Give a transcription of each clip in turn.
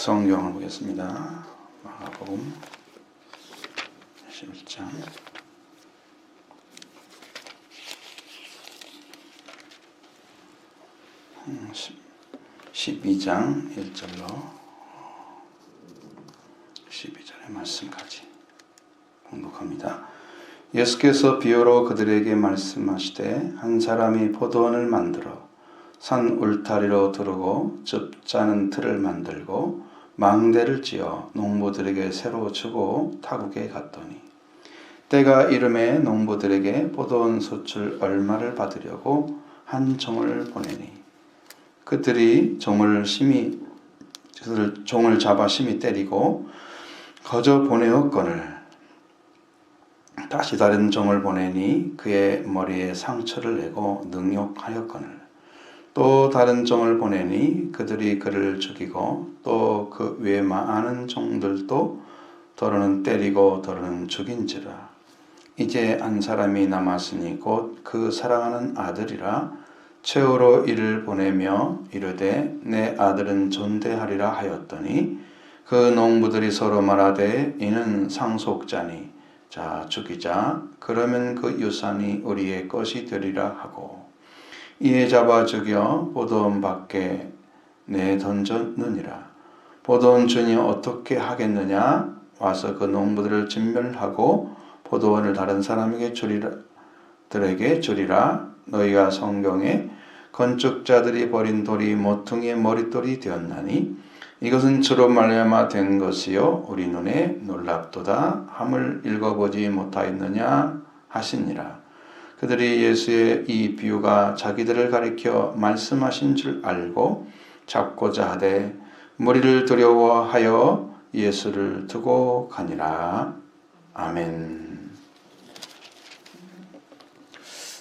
성경을 보겠습니다. 마가복음 11장 12장 1절로 12절의 말씀까지 봉독합니다. 예수께서 비유로 그들에게 말씀하시되 한 사람이 포도원을 만들어 산 울타리로 두르고 즙 짜는 틀을 만들고 망대를 지어 농부들에게 새로 주고 타국에 갔더니 때가 이름에 농부들에게 포도원 소출 얼마를 받으려고 한 종을 보내니 그들이 종을 잡아 심히 때리고 거저 보내었거늘 다시 다른 종을 보내니 그의 머리에 상처를 내고 능욕하였거늘 또 다른 종을 보내니 그들이 그를 죽이고 또 그 외 많은 종들도 더러는 때리고 더러는 죽인지라. 이제 한 사람이 남았으니 곧 그 사랑하는 아들이라. 최후로 이를 보내며 이르되 내 아들은 존대하리라 하였더니 그 농부들이 서로 말하되 이는 상속자니 자 죽이자. 그러면 그 유산이 우리의 것이 되리라 하고 이에 잡아 죽여 포도원 밖에 내던졌느니라. 포도원 주인이 어떻게 하겠느냐? 와서 그 농부들을 진멸하고 포도원을 다른 사람에게 주리라. 너희가 성경에 건축자들이 버린 돌이 모퉁이의 머릿돌이 되었나니 이것은 주로 말미암아 된 것이요 우리 눈에 놀랍도다 함을 읽어보지 못하였느냐 하시니라. 그들이 예수의 이 비유가 자기들을 가리켜 말씀하신 줄 알고 잡고자 하되 무리를 두려워하여 예수를 두고 가니라. 아멘.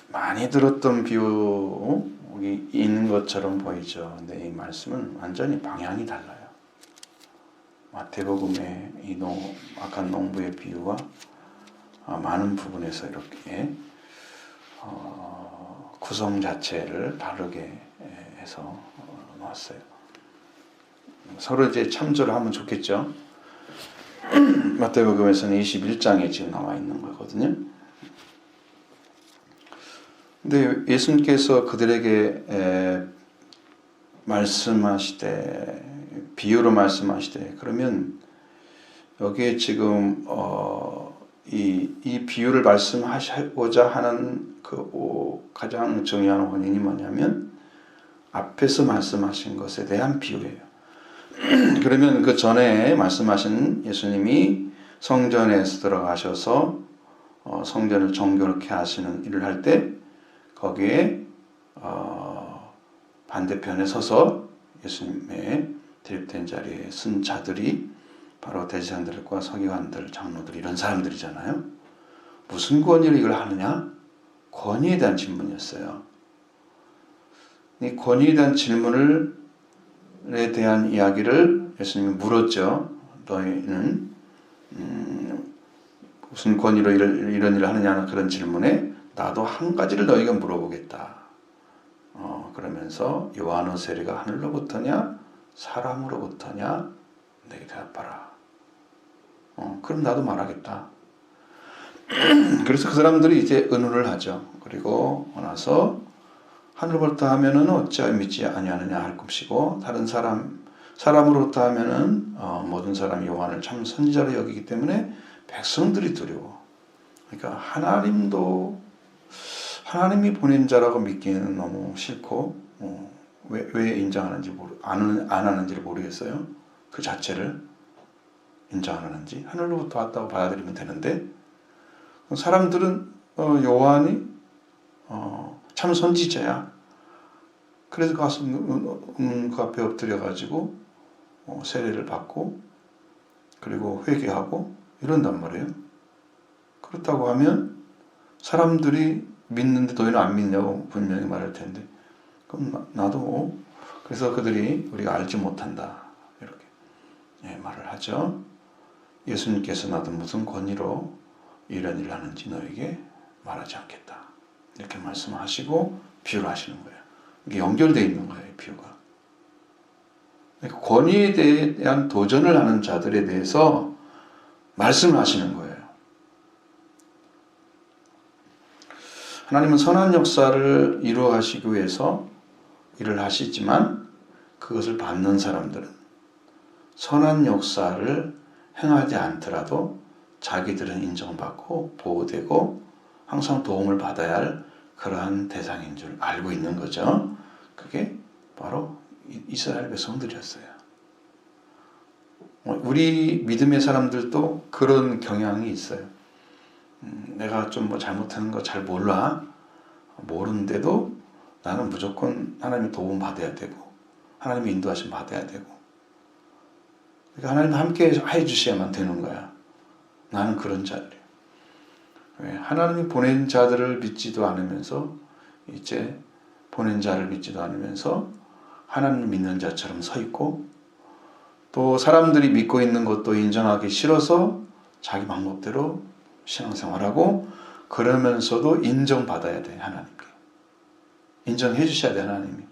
많이 들었던 비유이 있는 것처럼 보이죠. 근데 이 말씀은 완전히 방향이 달라요. 마태복음의 이 악한 농부의 비유와 많은 부분에서 이렇게 구성 자체를 다르게 해서 놨어요. 서로 이제 참조를 하면 좋겠죠. 마태복음에서는 21장에 지금 나와 있는 거거든요. 근데 예수님께서 그들에게 말씀하시되 비유로 말씀하시되 그러면 여기에 지금 이 비유를 말씀하시고자 하는 그 가장 중요한 원인이 뭐냐면 앞에서 말씀하신 것에 대한 비유예요. 그러면 그 전에 말씀하신 예수님이 성전에서 들어가셔서 성전을 정결케 하시는 일을 할 때 거기에 반대편에 서서 예수님의 대립된 자리에 쓴 자들이 바로 대제사장들과 서기관들, 장로들 이런 사람들이잖아요. 무슨 권위로 이걸 하느냐? 권위에 대한 질문이었어요. 이 권위에 대한 질문에 대한 이야기를 예수님이 물었죠. 너희는 무슨 권위로 이런 일을 하느냐는 그런 질문에 나도 한 가지를 너희가 물어보겠다. 그러면서 요한의 세례가 하늘로부터냐 사람으로부터냐 내게 대답하라. 그럼 나도 말하겠다. 그래서 그 사람들이 이제 의논을 하죠. 그리고 나서 하늘로부터 하면은 어찌하여 믿지 아니하느냐 할 것이고 다른 사람으로부터 하면은 모든 사람이 요한을 참 선지자로 여기기 때문에 백성들이 두려워. 그러니까 하나님이 보낸 자라고 믿기는 너무 싫고 왜 인정하는지 안 하는지를 모르겠어요. 그 자체를 인정 안 하는지 하늘로부터 왔다고 받아들이면 되는데 사람들은 요한이 참 선지자야. 그래서 가서 그 앞에 엎드려가지고 세례를 받고 그리고 회개하고 이런단 말이에요. 그렇다고 하면 사람들이 믿는데 너희는 안 믿냐고 분명히 말할 텐데 그럼 나도 그래서 그들이 우리가 알지 못한다 이렇게 말을 하죠. 예수님께서 나도 무슨 권위로 이런 일을 하는지 너에게 말하지 않겠다 이렇게 말씀하시고 비유를 하시는 거예요. 이게 연결되어 있는 거예요. 비유가 권위에 대한 도전을 하는 자들에 대해서 말씀을 하시는 거예요. 하나님은 선한 역사를 이루어 가시기 위해서 일을 하시지만 그것을 받는 사람들은 선한 역사를 행하지 않더라도 자기들은 인정받고 보호되고 항상 도움을 받아야 할 그러한 대상인 줄 알고 있는 거죠. 그게 바로 이스라엘 백성들이었어요. 우리 믿음의 사람들도 그런 경향이 있어요. 내가 좀 뭐 잘못하는 거 잘 몰라. 모르는데도 나는 무조건 하나님의 도움 받아야 되고 하나님의 인도하심 받아야 되고 그러니까 하나님 함께 해주셔야만 되는 거야. 나는 그런 자들이에요. 하나님이 보낸 자들을 믿지도 않으면서 이제 보낸 자를 믿지도 않으면서 하나님을 믿는 자처럼 서 있고 또 사람들이 믿고 있는 것도 인정하기 싫어서 자기 방법대로 신앙생활하고 그러면서도 인정받아야 돼. 하나님께 인정해 주셔야 돼. 하나님이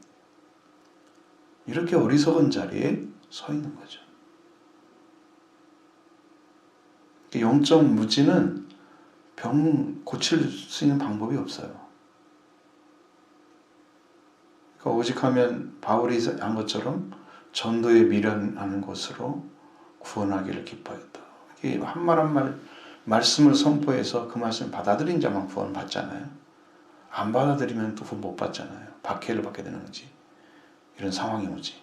이렇게 어리석은 자리에 서 있는 거죠. 영적 무지는 병 고칠 수 있는 방법이 없어요. 그러니까 오직하면 바울이 한 것처럼 전도에 미련하는 것으로 구원하기를 기뻐했다. 한 말 한 말 말씀을 선포해서 그 말씀을 받아들인 자만 구원 받잖아요. 안 받아들이면 또 구원 못 받잖아요. 박해를 받게 되는 거지. 이런 상황이 오지.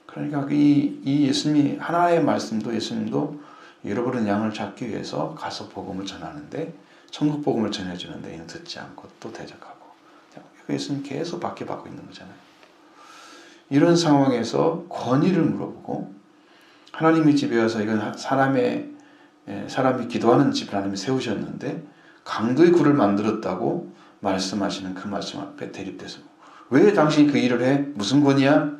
그러니까 이 예수님이 하나의 말씀도 예수님도 잃어버린 양을 찾기 위해서 가서 복음을 전하는데 천국 복음을 전해주는데 이는 듣지 않고 또 대적하고 예수님 계속 박해받고 있는 거잖아요. 이런 상황에서 권위를 물어보고 하나님의 집에 와서 이건 사람이 기도하는 집을 하나님이 세우셨는데 강도의 굴을 만들었다고 말씀하시는 그 말씀 앞에 대립돼서 왜 당신이 그 일을 해? 무슨 권위야?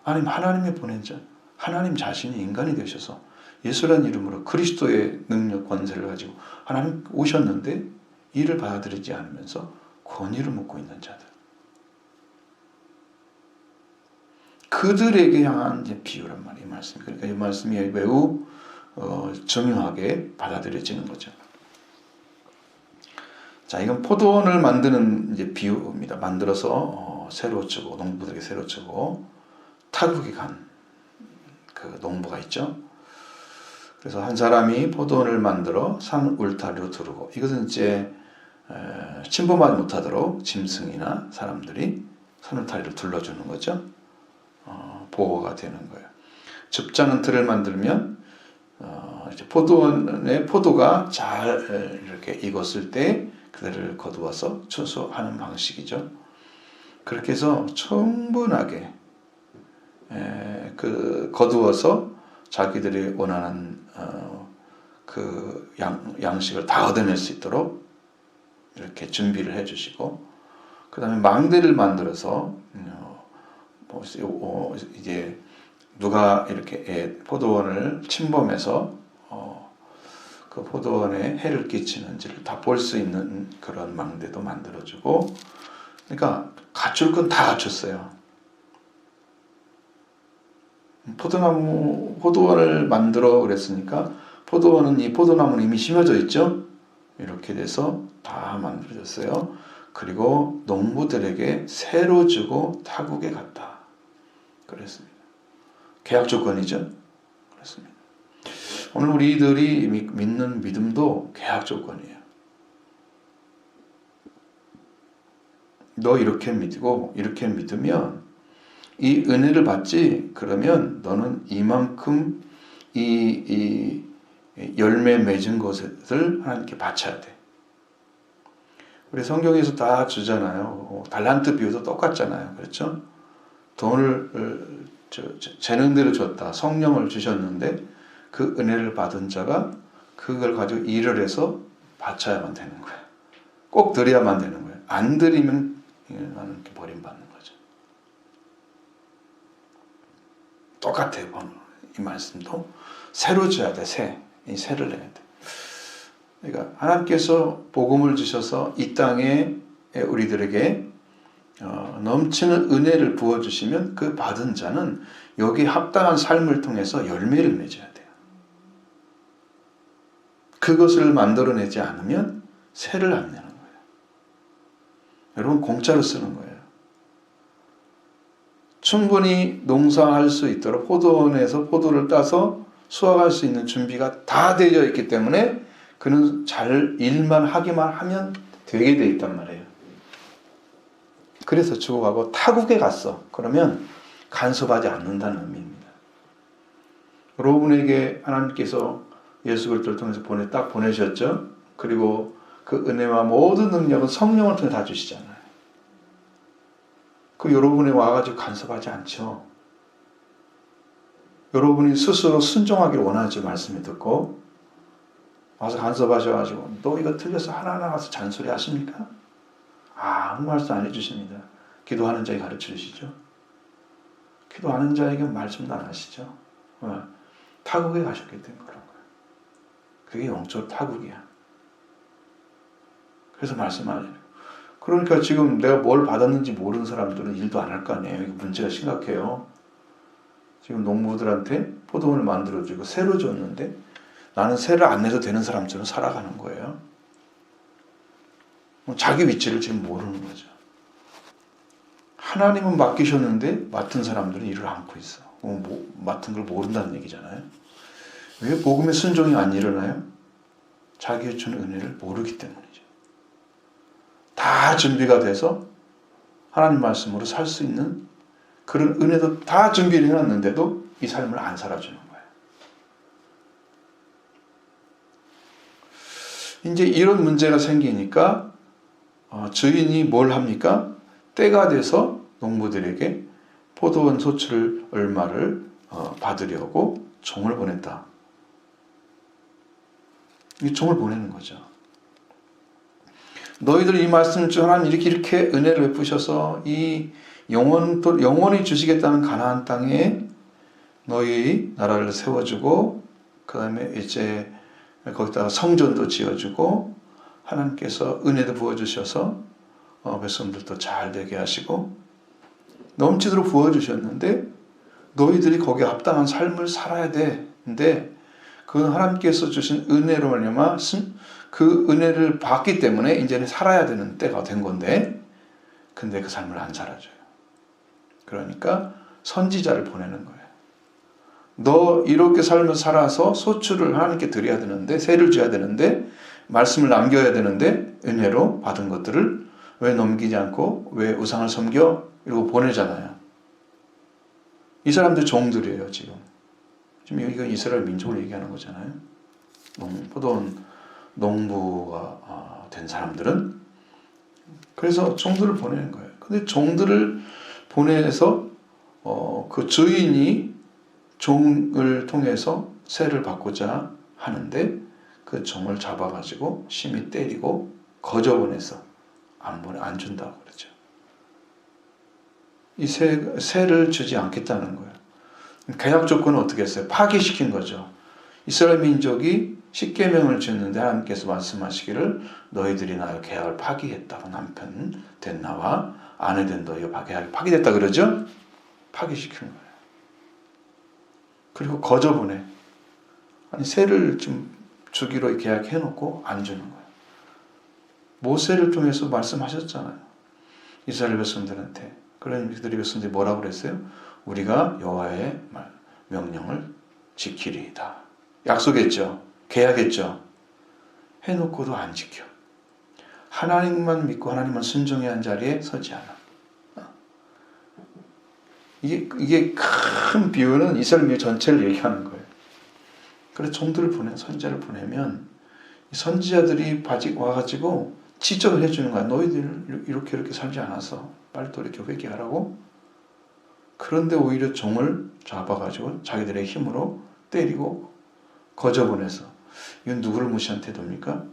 아니 하나님이 보낸 자 하나님 자신이 인간이 되셔서 예수라는 이름으로 그리스도의 능력 권세를 가지고 하나님 오셨는데 이를 받아들이지 않으면서 권위를 묻고 있는 자들 그들에게 향한 이제 비유란 말이에요. 말씀. 그러니까 이 말씀이 매우 정형하게 받아들여지는 거죠. 자, 이건 포도원을 만드는 이제 비유입니다. 만들어서 새로 주고 농부들에게 새로 주고 타국에 간 그 농부가 있죠. 그래서 한 사람이 포도원을 만들어 산 울타리로 두르고 이것은 이제 침범하지 못하도록 짐승이나 사람들이 산 울타리를 둘러주는 거죠. 보호가 되는 거예요. 즙자는 틀을 만들면 이제 포도원에 포도가 잘 이렇게 익었을 때 그들을 거두어서 추수하는 방식이죠. 그렇게 해서 충분하게 그 거두어서 자기들이 원하는 그 양식을 다 얻어낼 수 있도록 이렇게 준비를 해주시고 그 다음에 망대를 만들어서 이제 누가 이렇게 포도원을 침범해서 그 포도원에 해를 끼치는지를 다 볼 수 있는 그런 망대도 만들어주고 그러니까 갖출 건 다 갖췄어요. 포도원을 만들어 그랬으니까 포도원은 이 포도나무는 이미 심어져 있죠. 이렇게 돼서 다 만들어졌어요. 그리고 농부들에게 새로 주고 타국에 갔다. 그랬습니다. 계약 조건이죠. 그렇습니다. 오늘 우리들이 믿는 믿음도 계약 조건이에요. 너 이렇게 믿고 이렇게 믿으면 이 은혜를 받지 그러면 너는 이만큼 이 열매 맺은 것을 하나님께 바쳐야 돼. 우리 성경에서 다 주잖아요. 달란트 비유도 똑같잖아요. 그렇죠? 돈을 재능대로 줬다. 성령을 주셨는데 그 은혜를 받은 자가 그걸 가지고 일을 해서 바쳐야만 되는 거예요. 꼭 드려야만 되는 거예요. 안 드리면 이렇게 버림받는 거죠. 똑같아요. 이 말씀도 새로 줘야 돼. 이 새를 내야 돼. 그러니까 하나님께서 복음을 주셔서 이 땅에 우리들에게 넘치는 은혜를 부어주시면 그 받은 자는 여기에 합당한 삶을 통해서 열매를 맺어야 돼요. 그것을 만들어내지 않으면 세를 안 내는 거예요. 여러분 공짜로 쓰는 거예요. 충분히 농사할 수 있도록 포도원에서 포도를 따서 수확할 수 있는 준비가 다 되어 있기 때문에 그는 잘 일만 하기만 하면 되게 돼 있단 말이에요. 그래서 죽어가고 타국에 갔어. 그러면 간섭하지 않는다는 의미입니다. 여러분에게 하나님께서 예수 그리스도를 통해서 딱 보내셨죠. 그리고 그 은혜와 모든 능력은 성령을 통해 다 주시잖아요. 그 여러분이 와가지고 간섭하지 않죠. 여러분이 스스로 순종하기를 원하지 말씀을 듣고 와서 간섭하셔가지고 너 이거 틀려서 하나하나 와서 잔소리 하십니까? 아무 말씀 안 해주십니다. 기도하는 자에게 가르쳐 주시죠. 기도하는 자에게 말씀도 안 하시죠. 타국에 가셨기 때문에 그런 거예요. 그게 영적 타국이야. 그래서 말씀 안 해요. 그러니까 지금 내가 뭘 받았는지 모르는 사람들은 일도 안 할 거 아니에요. 이거 문제가 심각해요. 지금 농부들한테 포도원을 만들어주고 세로 줬는데 나는 세를 안 내도 되는 사람처럼 살아가는 거예요. 자기 위치를 지금 모르는 거죠. 하나님은 맡기셨는데 맡은 사람들은 일을 않고 있어. 맡은 걸 모른다는 얘기잖아요. 왜 복음의 순종이 안 일어나요? 자기의 준 은혜를 모르기 때문이죠. 다 준비가 돼서 하나님 말씀으로 살 수 있는 그런 은혜도 다 준비를 해놨는데도 이 삶을 안 살아주는 거예요. 이제 이런 문제가 생기니까 주인이 뭘 합니까? 때가 돼서 농부들에게 포도원 소출 얼마를 받으려고 종을 보냈다. 이 종을 보내는 거죠. 너희들 이 말씀을 주 하나님 이렇게 은혜를 베푸셔서 이 영원히 주시겠다는 가나안 땅에 너희 나라를 세워주고 그 다음에 이제 거기다가 성전도 지어주고 하나님께서 은혜도 부어주셔서 백성들도 잘 되게 하시고 넘치도록 부어주셨는데 너희들이 거기에 합당한 삶을 살아야 돼. 근데 그 하나님께서 주신 은혜로 말미암아 그 은혜를 받기 때문에 이제는 살아야 되는 때가 된 건데 근데 그 삶을 안 살아줘요. 그러니까 선지자를 보내는 거예요. 너 이렇게 삶을 살아서 소출을 하나님께 드려야 되는데 세를 줘야 되는데 말씀을 남겨야 되는데 은혜로 받은 것들을 왜 넘기지 않고 왜 우상을 섬겨? 이러고 보내잖아요. 이 사람들 종들이에요. 지금 이건 이스라엘 민족을 얘기하는 거잖아요. 포도원 농부가 된 사람들은 그래서 종들을 보내는 거예요. 근데 종들을 보내서 그 주인이 종을 통해서 세를 받고자 하는데 그 종을 잡아가지고 심히 때리고 거저 보내서 안 준다고 그러죠. 이 세를 주지 않겠다는 거예요. 계약 조건은 어떻게 했어요? 파기시킨 거죠. 이스라엘 민족이 십계명을 지었는데 하나님께서 말씀하시기를 너희들이 나의 계약을 파기했다고 남편 된 나와 아내 된 너희가 계약이 파기됐다 그러죠? 파기시킨 거예요. 그리고 거저 보내. 아니 세를 좀 주기로 계약해놓고 안 주는 거예요. 모세를 통해서 말씀하셨잖아요. 이스라엘 백성들한테. 그런 그들이 백성들이 뭐라고 그랬어요? 우리가 여호와의 명령을 지키리이다. 약속했죠. 계약했죠. 해놓고도 안 지켜. 하나님만 믿고 하나님만 순종해야 한 자리에 서지 않아. 이게 큰 비유는 이스라엘 민족 전체를 얘기하는 거예요. 그래서 종들을 선지자를 보내면 선지자들이 와가지고 지적을 해주는 거야. 너희들 이렇게 살지 않아서 빨리 돌이켜 회개하라고. 그런데 오히려 종을 잡아가지고 자기들의 힘으로 때리고 거저 보내서 이건 누구를 무시한 태도입니까?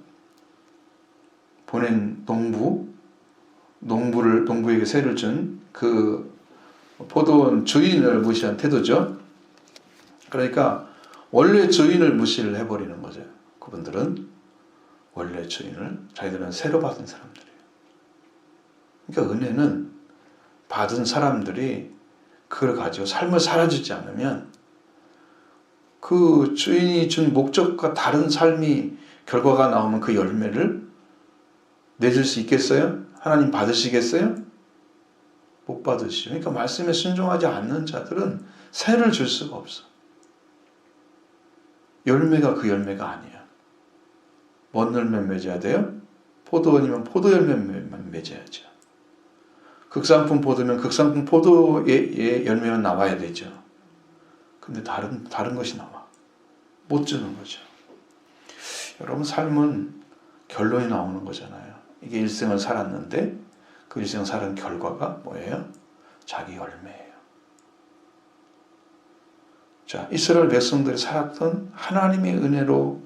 보낸 농부에게 세를 준 그 포도원 주인을 무시한 태도죠. 그러니까 원래 주인을 무시를 해버리는 거죠. 그분들은 원래 주인을 자기들은 새로 받은 사람들이에요. 그러니까 은혜는 받은 사람들이 그걸 가지고 삶을 살아주지 않으면 그 주인이 준 목적과 다른 삶이 결과가 나오면 그 열매를 내줄 수 있겠어요? 하나님 받으시겠어요? 못 받으시죠. 그러니까 말씀에 순종하지 않는 자들은 새를 줄 수가 없어. 열매가 그 열매가 아니야. 뭔 열매 맺어야 돼요? 포도원이면 포도 열매만 맺어야죠. 극상품 포도면 극상품 포도의 열매만 나와야 되죠. 근데 다른 것이 나와. 못 주는 거죠. 여러분 삶은 결론이 나오는 거잖아요. 이게 일생을 살았는데 그 일생을 살은 결과가 뭐예요? 자기 열매예요. 자, 이스라엘 백성들이 살았던 하나님의 은혜로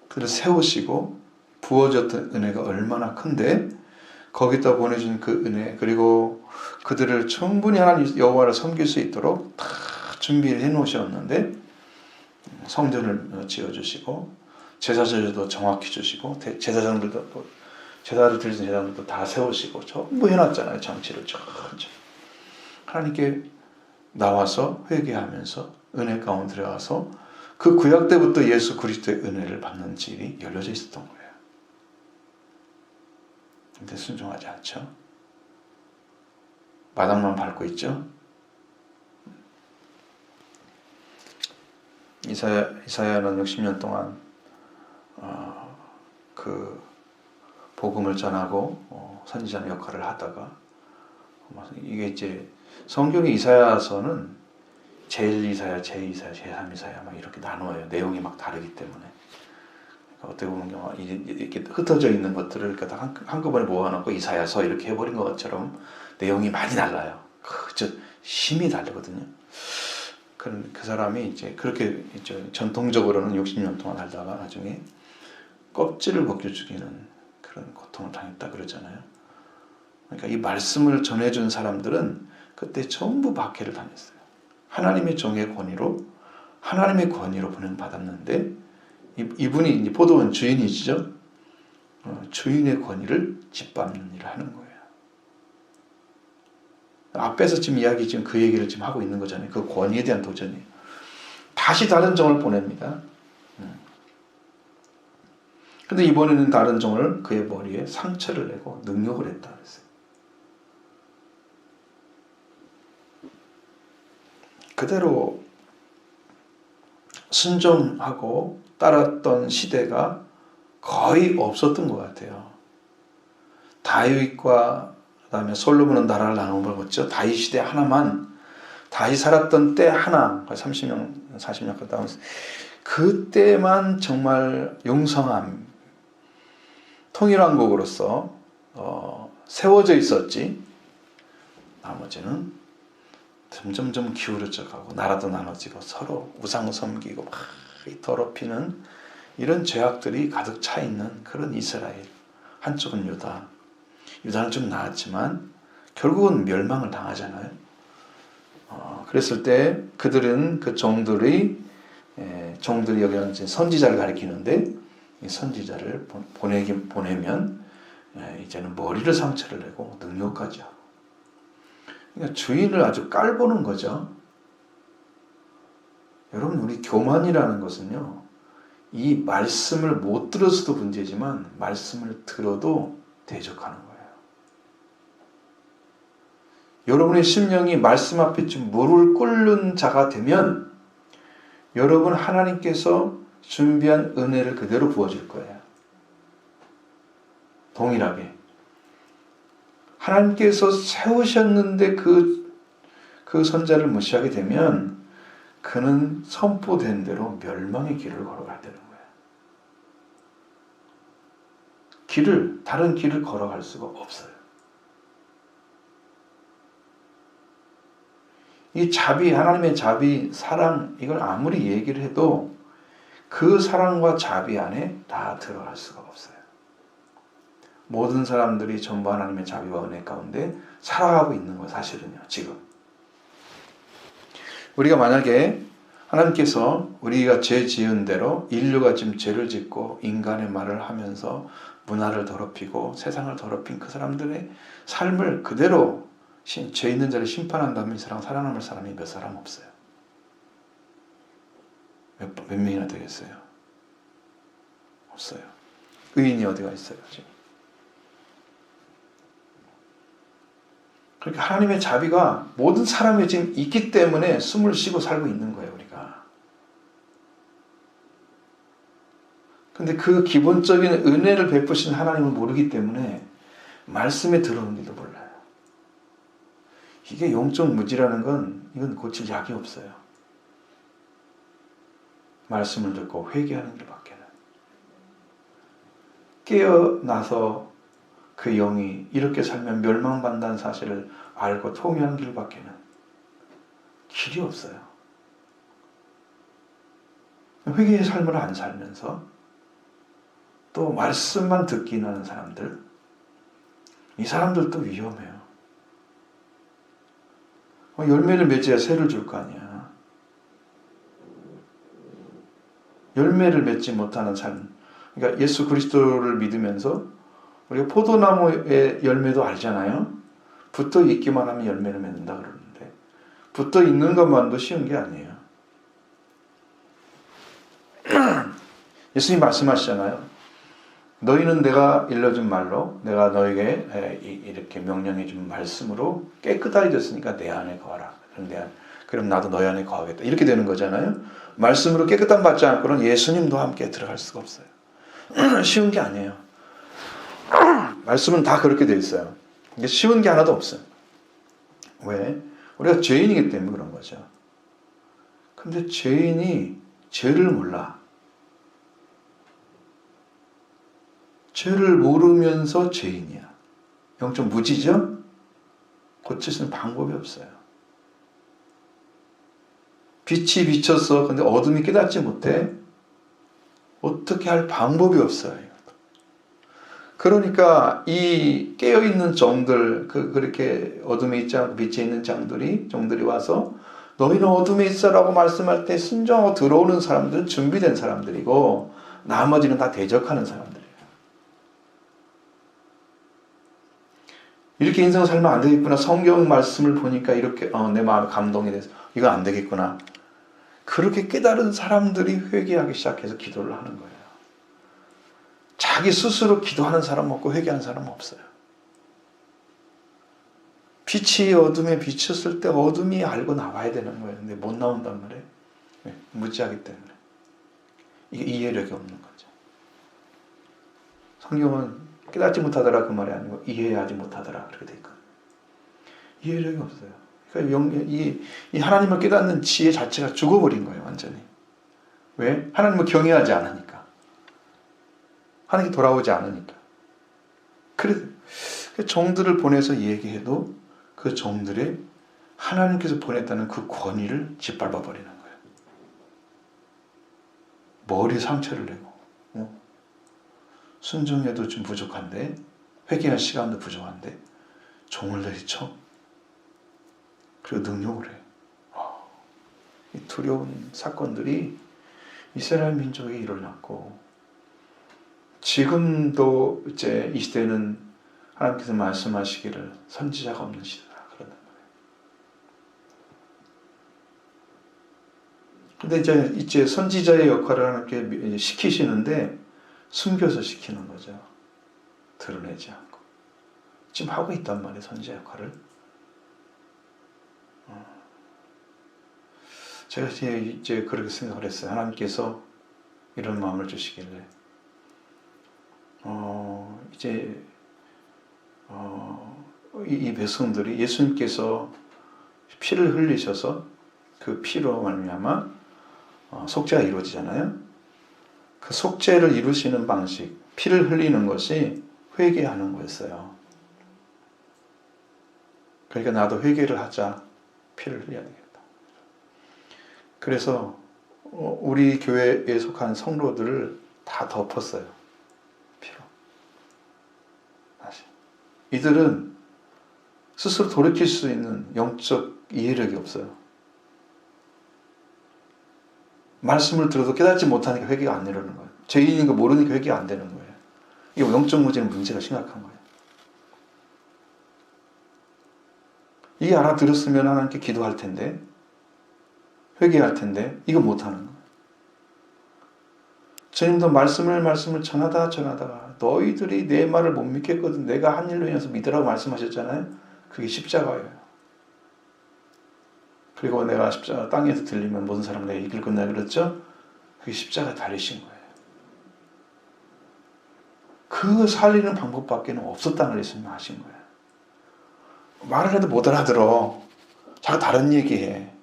그들을 세우시고 부어졌던 은혜가 얼마나 큰데 거기다 보내준 그 은혜 그리고 그들을 충분히 하나님 여호와를 섬길 수 있도록 다 준비를 해놓으셨는데 성전을 지어주시고 제사절도 정확히 주시고 제사장들도 제사를 드리는 제사장들도 다 세우시고 전부 해놨잖아요. 장치를 전부. 하나님께 나와서 회개하면서 은혜 가운데 들어가서 그 구약 때부터 예수 그리스도의 은혜를 받는 길이 열려져 있었던 거예요. 근데 순종하지 않죠. 마당만 밟고 있죠. 이사야는 60년 동안 그 복음을 전하고 선지자의 역할을 하다가 이게 이제 성경의 이사야서는 제1이사야, 제2이사야, 제3이사야 막 이렇게 나누어요. 내용이 막 다르기 때문에. 어떻게 보면 이렇게 흩어져 있는 것들을 다 한꺼번에 모아놓고 이사야서 이렇게 해버린 것처럼 내용이 많이 달라요. 심이 다르거든요. 그 사람이 이제 그렇게 전통적으로는 60년 동안 살다가 나중에 껍질을 벗겨 죽이는 그런 고통을 당했다 그러잖아요. 그러니까 이 말씀을 전해준 사람들은 그때 전부 박해를 당했어요. 하나님의 종의 권위로 보냄받았는데 이분이 이제 포도원 주인이시죠. 주인의 권위를 짓밟는 일을 하는 거예요. 앞에서 지금 그 얘기를 지금 하고 있는 거잖아요. 그 권위에 대한 도전이에요. 다시 다른 종을 보냅니다. 근데 이번에는 다른 종을 그의 머리에 상처를 내고 능욕을 했다 그랬어요. 그대로 순종하고 따랐던 시대가 거의 없었던 것 같아요. 다윗과 그다음에 솔로몬은 나라를 나누는 걸 봤죠. 다윗 시대 하나만 다윗 살았던 때 하나 30년 40년 갔다 그때만 정말 용성함 통일왕국으로서 세워져 있었지. 나머지는 점점점 기울어져 가고 나라도 나눠지고 서로 우상 섬기고 막 더럽히는 이런 죄악들이 가득 차 있는 그런 이스라엘. 한쪽은 유다는 좀 나았지만 결국은 멸망을 당하잖아요. 그랬을 때 그들은 그 종들이 여기는 선지자를 가리키는데 이 선지자를 보내면 이제는 머리를 상처를 내고 능욕까지 하고 그러니까 주인을 아주 깔보는 거죠. 여러분 우리 교만이라는 것은요. 이 말씀을 못 들어서도 문제지만 말씀을 들어도 대적하는 거예요. 여러분의 심령이 말씀 앞에 좀 무릎을 꿇는 자가 되면 여러분 하나님께서 준비한 은혜를 그대로 부어줄 거예요. 동일하게. 하나님께서 세우셨는데 그 선자를 무시하게 되면 그는 선포된 대로 멸망의 길을 걸어가야 되는 거예요. 다른 길을 걸어갈 수가 없어요. 이 자비, 하나님의 자비, 사랑, 이걸 아무리 얘기를 해도 그 사랑과 자비 안에 다 들어갈 수가 없어요. 모든 사람들이 전부 하나님의 자비와 은혜 가운데 살아가고 있는 거예요, 사실은요, 지금. 우리가 만약에 하나님께서 우리가 죄 지은 대로 인류가 지금 죄를 짓고 인간의 말을 하면서 문화를 더럽히고 세상을 더럽힌 그 사람들의 삶을 그대로 죄 있는 자를 심판한다면 이 사람 살아남을 사람이 몇 사람 없어요. 몇 명이나 되겠어요? 없어요. 의인이 어디가 있어요 지금? 그러니까 하나님의 자비가 모든 사람이 지금 있기 때문에 숨을 쉬고 살고 있는 거예요, 우리가. 근데 그 기본적인 은혜를 베푸신 하나님을 모르기 때문에 말씀에 들어오는지도 몰라요. 이게 영적 무지라는 건 이건 고칠 약이 없어요. 말씀을 듣고 회개하는 길밖에는. 깨어나서 그 영이 이렇게 살면 멸망받는다는 사실을 알고 통회하는 길밖에는 길이 없어요. 회개의 삶을 안 살면서 또 말씀만 듣기는 하는 사람들, 이 사람들도 위험해요. 열매를 맺어야 새를 줄 거 아니야. 열매를 맺지 못하는 삶. 그러니까 예수 그리스도를 믿으면서 우리가 포도나무의 열매도 알잖아요. 붙어 있기만 하면 열매를 맺는다 그러는데 붙어 있는 것만도 쉬운 게 아니에요. 예수님 말씀하시잖아요. 너희는 내가 일러준 말로 내가 너에게 이렇게 명령해 준 말씀으로 깨끗해졌으니까 내 안에 거하라. 그럼 나도 너희 안에 거하겠다. 이렇게 되는 거잖아요. 말씀으로 깨끗함 받지 않고는 예수님도 함께 들어갈 수가 없어요. 쉬운 게 아니에요. 말씀은 다 그렇게 되어 있어요. 이게 쉬운 게 하나도 없어요. 왜? 우리가 죄인이기 때문에 그런 거죠. 근데 죄인이 죄를 몰라. 죄를 모르면서 죄인이야. 영적 무지죠? 고칠 수 있는 방법이 없어요. 빛이 비쳤어. 근데 어둠이 깨닫지 못해. 어떻게 할 방법이 없어요. 그러니까 이 깨어있는 종들, 그렇게 어둠에 있지 않고 빛에 있는 종들이 와서 너희는 어둠에 있어라고 말씀할 때 순종하고 들어오는 사람들은 준비된 사람들이고 나머지는 다 대적하는 사람들이에요. 이렇게 인생을 살면 안 되겠구나. 성경 말씀을 보니까 이렇게 내 마음에 감동이 돼서 이건 안 되겠구나. 그렇게 깨달은 사람들이 회개하기 시작해서 기도를 하는 거예요. 자기 스스로 기도하는 사람 없고 회개하는 사람 없어요. 빛이 어둠에 비쳤을 때 어둠이 알고 나와야 되는 거예요. 근데 못 나온단 말이에요. 왜? 무지하기 때문에. 이게 이해력이 없는 거죠. 성경은 깨닫지 못하더라 그 말이 아니고 이해하지 못하더라 그렇게 돼 있거든요. 이해력이 없어요. 그러니까 이 하나님을 깨닫는 지혜 자체가 죽어버린 거예요. 완전히. 왜? 하나님을 경외하지 않으니까. 하나님께 돌아오지 않으니까. 그래서 종들을 보내서 얘기해도 그 종들의 하나님께서 보냈다는 그 권위를 짓밟아 버리는 거예요. 머리 상처를 내고 순종해도 좀 부족한데 회개할 시간도 부족한데 종을 내리쳐 그리고 능욕을 해. 이 두려운 사건들이 이스라엘 민족에 일어났고 지금도 이제 이 시대는 하나님께서 말씀하시기를 선지자가 없는 시대다 그런단 말이에요. 근데 이제 선지자의 역할을 하나님께 시키시는데 숨겨서 시키는 거죠. 드러내지 않고 지금 하고 있단 말이에요. 선지자 역할을. 제가 이제 그렇게 생각을 했어요. 하나님께서 이런 마음을 주시길래 이제 이 백성들이 예수님께서 피를 흘리셔서 그 피로 말미암아 속죄가 이루어지잖아요. 그 속죄를 이루시는 방식, 피를 흘리는 것이 회개하는 거였어요. 그러니까 나도 회개를 하자. 피를 흘려야 되겠다. 그래서 우리 교회에 속한 성도들을 다 덮었어요. 피로. 다시. 이들은 스스로 돌이킬 수 있는 영적 이해력이 없어요. 말씀을 들어도 깨닫지 못하니까 회개가 안 되는 거예요. 죄인인 거 모르니까 회개가 안 되는 거예요. 이게 영적 무지는 문제가 심각한 거예요. 이 알아들었으면 하나님께 기도할 텐데, 회개할 텐데 이거 못하는 거예요. 주님도 말씀을 전하다가 너희들이 내 말을 못 믿겠거든 내가 한 일로 인해서 믿으라고 말씀하셨잖아요. 그게 십자가예요. 그리고 내가 십자가 땅에서 들리면 모든 사람은 내가 이길 건다 그랬죠. 그게 십자가 달리신 거예요. 그 살리는 방법밖에 없었다는 걸 예수님이 하신 거예요. 말을 해도 못 알아들어. 자꾸 다른 얘기해.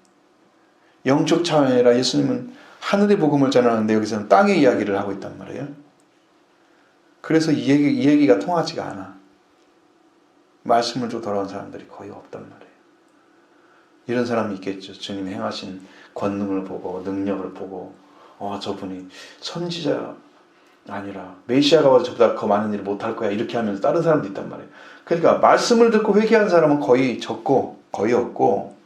영적 차원이 아니라 예수님은 하늘의 복음을 전하는데 여기서는 땅의 이야기를 하고 있단 말이에요. 그래서 이 얘기가 통하지가 않아. 말씀을 좀 돌아온 사람들이 거의 없단 말이에요. 이런 사람이 있겠죠. 주님이 행하신 권능을 보고 능력을 보고 저분이 선지자 아니라 메시아가 와서 저보다 더 많은 일을 못할 거야 이렇게 하면서 다른 사람도 있단 말이에요. 그러니까 말씀을 듣고 회개한 사람은 거의 적고 거의 없고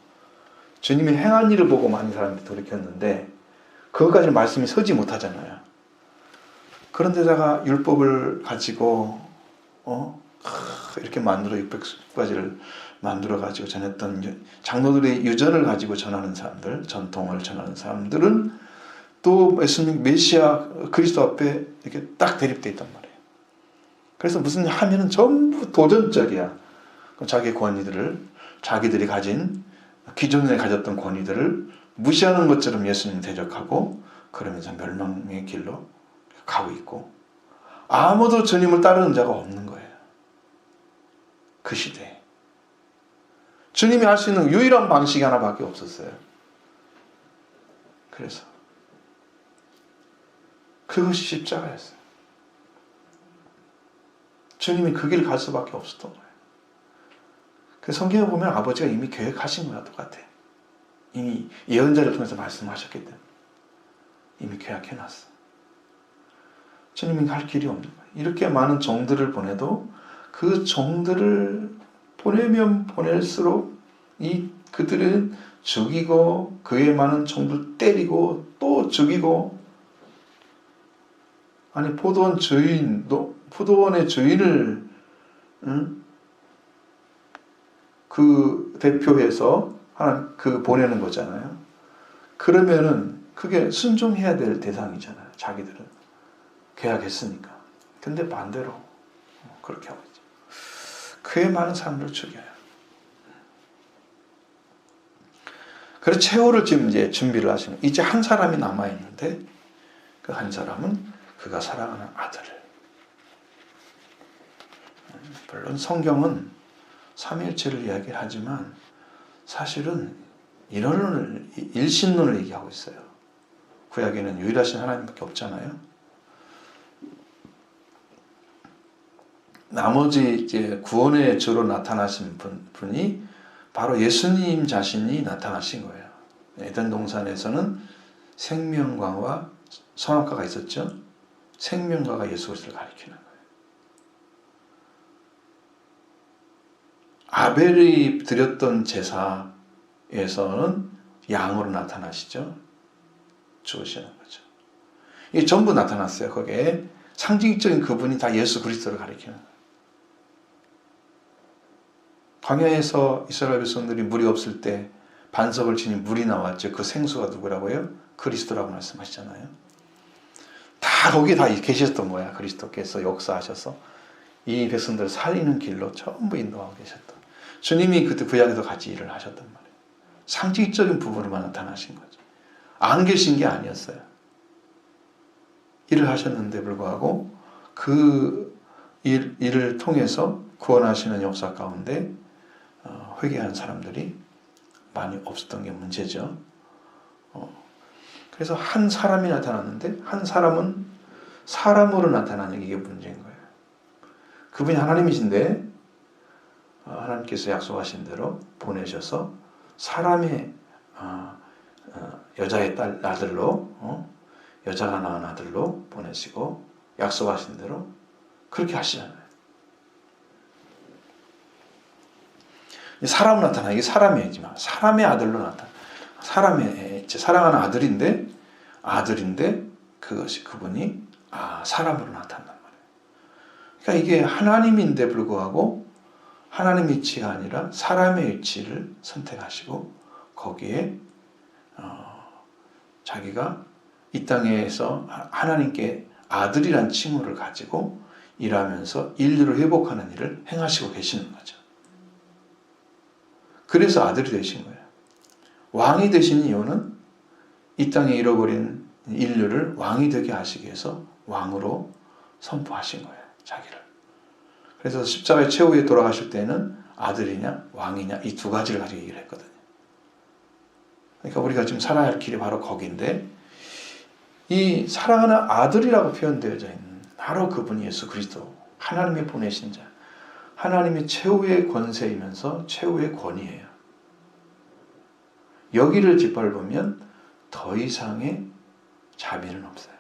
주님이 행한 일을 보고 많은 사람들이 돌이켰는데 그것까지는 말씀이 서지 못하잖아요. 그런데다가 율법을 가지고 이렇게 만들어 600가지를 만들어 가지고 전했던 장로들의 유전을 가지고 전하는 사람들, 전통을 전하는 사람들은 또 예수님 메시아 그리스도 앞에 이렇게 딱 대립되어 있단 말이에요. 그래서 무슨 하면은 전부 도전적이야. 자기 권위들을 자기들이 가진 기존에 가졌던 권위들을 무시하는 것처럼 예수님 대적하고 그러면서 멸망의 길로 가고 있고 아무도 주님을 따르는 자가 없는 거예요. 그 시대에 주님이 할 수 있는 유일한 방식이 하나밖에 없었어요. 그래서 그것이 십자가였어요. 주님이 그 길을 갈 수밖에 없었던 거예요. 그 성경에 보면 아버지가 이미 계획하신 거야 똑같아. 이미 예언자를 통해서 말씀하셨기 때문에 이미 계약해놨어. 주님이 갈 길이 없는 거예요. 이렇게 많은 종들을 보내도 그 종들을 보내면 보낼수록 그들은 죽이고 그의 많은 종들 때리고 또 죽이고 아니 포도원의 주인을 그 대표해서 보내는 거잖아요. 그러면은 그게 순종해야 될 대상이잖아요. 자기들은 계약했으니까. 근데 반대로 그렇게 하고 있죠. 그에 많은 사람들을 죽여요. 그래서 최후를 지금 이제 준비를 하시는 이제 한 사람이 남아 있는데 그 한 사람은 그가 사랑하는 아들을. 물론 성경은 삼위일체를 이야기하지만 사실은 일신론을 얘기하고 있어요. 구약에는 유일하신 하나님밖에 없잖아요. 나머지 이제 구원의 주로 나타나신 분이 바로 예수님 자신이 나타나신 거예요. 에덴 동산에서는 생명과와 선악과가 있었죠. 생명과가 예수 그리스도를 가리키는 거예요. 아벨이 드렸던 제사에서는 양으로 나타나시죠. 죽으시는 거죠. 이게 전부 나타났어요. 거기에 상징적인 그분이 다 예수 그리스도를 가리키는 거예요. 광야에서 이스라엘 백성들이 물이 없을 때 반석을 치니 물이 나왔죠. 그 생수가 누구라고요? 그리스도라고 말씀하시잖아요. 다 거기 다 계셨던 거야. 그리스도께서 역사하셔서 이 백성들을 살리는 길로 전부 인도하고 계셨던. 주님이 그때 구약에도 같이 일을 하셨단 말이에요. 상징적인 부분으로만 나타나신 거죠. 안 계신 게 아니었어요. 일을 하셨는데 불구하고 그 일을 통해서 구원하시는 역사 가운데 회개한 사람들이 많이 없었던 게 문제죠. 그래서 한 사람이 나타났는데 한 사람은 사람으로 나타나는 게 문제인 거예요. 그분이 하나님이신데 하나님께서 약속하신 대로 보내셔서 사람의 여자의 아들로 여자가 낳은 아들로 보내시고 약속하신 대로 그렇게 하시잖아요. 사람으로 나타나. 이게 사람이지만 사람의 아들로 나타나. 사람의 사랑하는 아들인데 그분이 사람으로 나타난단 말이에요. 그러니까 이게 하나님인데 불구하고 하나님의 이치가 아니라 사람의 이치를 선택하시고 거기에 자기가 이 땅에서 하나님께 아들이란 칭호를 가지고 일하면서 인류를 회복하는 일을 행하시고 계시는 거죠. 그래서 아들이 되신 거예요. 왕이 되신 이유는 이 땅에 잃어버린 인류를 왕이 되게 하시기 위해서 왕으로 선포하신 거예요. 자기를. 그래서 십자가의 최후에 돌아가실 때는 아들이냐 왕이냐 이 두 가지를 가지고 얘기를 했거든요. 그러니까 우리가 지금 살아야 할 길이 바로 거기인데 이 사랑하는 아들이라고 표현되어져 있는 바로 그분이 예수 그리스도 하나님이 보내신 자 하나님의 최후의 권세이면서 최후의 권위예요. 여기를 짓밟으면 더 이상의 자비는 없어요.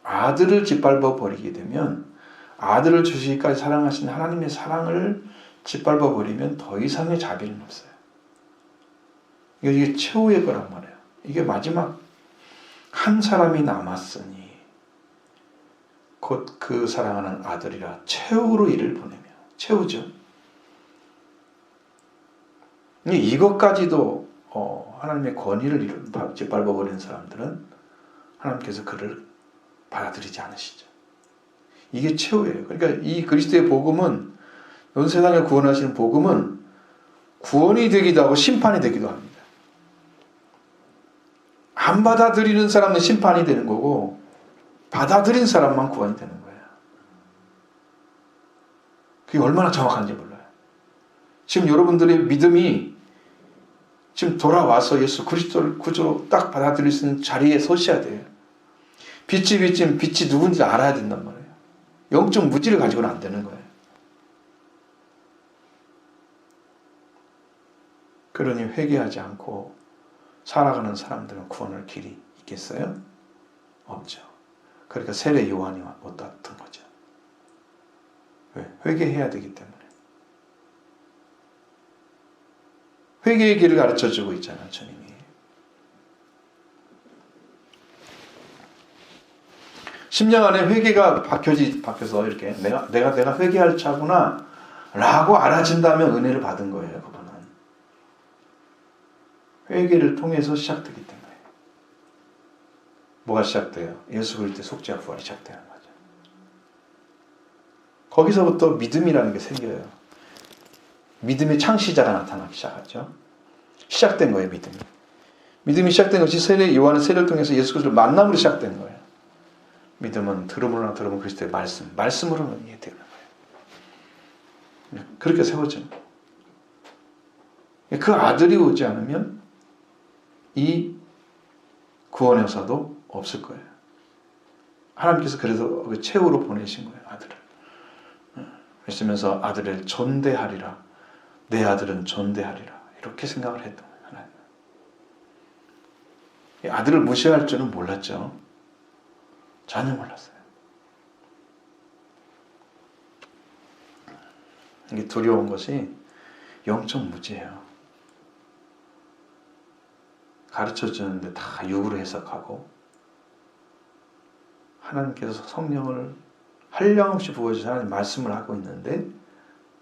아들을 짓밟아 버리게 되면 아들을 주시기까지 사랑하신 하나님의 사랑을 짓밟아 버리면 더 이상의 자비는 없어요. 이게 최후의 거란 말이에요. 이게 마지막 한 사람이 남았으니 곧 그 사랑하는 아들이라 최후로 이를 보내며 최후죠. 이것까지도 하나님의 권위를 짓밟아버리는 사람들은 하나님께서 그를 받아들이지 않으시죠. 이게 최후예요. 그러니까 이 그리스도의 복음은 온 세상을 구원하시는 복음은 구원이 되기도 하고 심판이 되기도 합니다. 안 받아들이는 사람은 심판이 되는 거고 받아들인 사람만 구원이 되는 거예요. 그게 얼마나 정확한지 몰라요. 지금 여러분들의 믿음이 지금 돌아와서 예수 그리스도를 구주로 딱 받아들일 수 있는 자리에 서셔야 돼요. 빛이 누군지 알아야 된단 말이에요. 영적 무지를 가지고는 안 되는 거예요. 그러니 회개하지 않고 살아가는 사람들은 구원할 길이 있겠어요? 없죠. 그러니까 세례 요한이 왔던 거죠. 왜? 회개해야 되기 때문에. 회개의 길을 가르쳐주고 있잖아요. 주님이. 심령 안에 회개가 박혀서 이렇게 내가 회개할 차구나 라고 알아진다면 은혜를 받은 거예요. 그분은. 회개를 통해서 시작되기 때문에. 뭐가 시작돼요? 예수 그리스도의 속죄와 부활이 시작되는 거죠. 거기서부터 믿음이라는 게 생겨요. 믿음의 창시자가 나타나기 시작하죠. 시작된 거예요, 믿음이. 믿음이 시작된 것이 요한의 세례를 통해서 예수 그리스도를 만남으로 시작된 거예요. 믿음은 들음으로나 들으면 그리스도의 말씀으로는 이해되는 거예요. 그렇게 세워지는 거예요. 그 아들이 오지 않으면 이 구원의 역사도 없을 거예요. 하나님께서 그래서 그 최후로 보내신 거예요, 아들을. 그러시면서 아들을 존대하리라. 내 아들은 존대하리라. 이렇게 생각을 했던 거예요, 하나님. 아들을 무시할 줄은 몰랐죠. 전혀 몰랐어요. 이게 두려운 것이 영적 무지예요. 가르쳐주는데 다 육으로 해석하고 하나님께서 성령을 한량없이 부어주신 하나님 말씀을 하고 있는데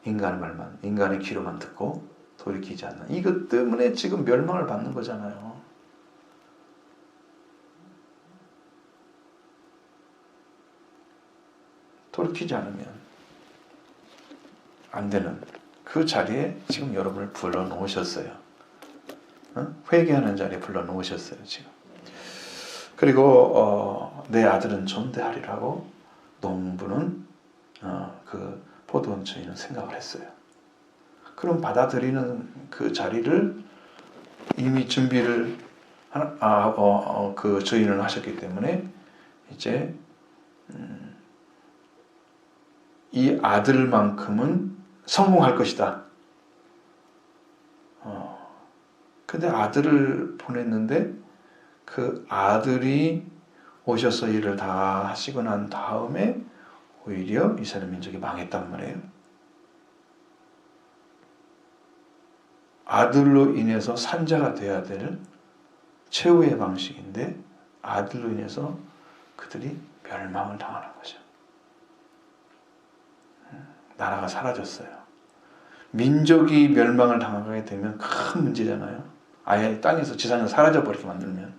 인간의 귀로만 듣고 돌이키지 않는 이것 때문에 지금 멸망을 받는 거잖아요. 돌이키지 않으면 안 되는 그 자리에 지금 여러분을 불러놓으셨어요. 회개하는 자리에 불러놓으셨어요. 지금. 그리고 내 아들은 존대하리라고 농부는 그 포도원 주인은 생각을 했어요. 그럼 받아들이는 그 자리를 이미 준비를 그 주인은 하셨기 때문에 이제 이 아들만큼은 성공할 것이다. 근데 아들을 보냈는데 그 아들이 오셔서 일을 다 하시고 난 다음에 오히려 이스라엘 민족이 망했단 말이에요. 아들로 인해서 산자가 돼야 될 최후의 방식인데 아들로 인해서 그들이 멸망을 당하는 거죠. 나라가 사라졌어요. 민족이 멸망을 당하게 되면 큰 문제잖아요. 아예 땅에서 지상에서 사라져버리게 만들면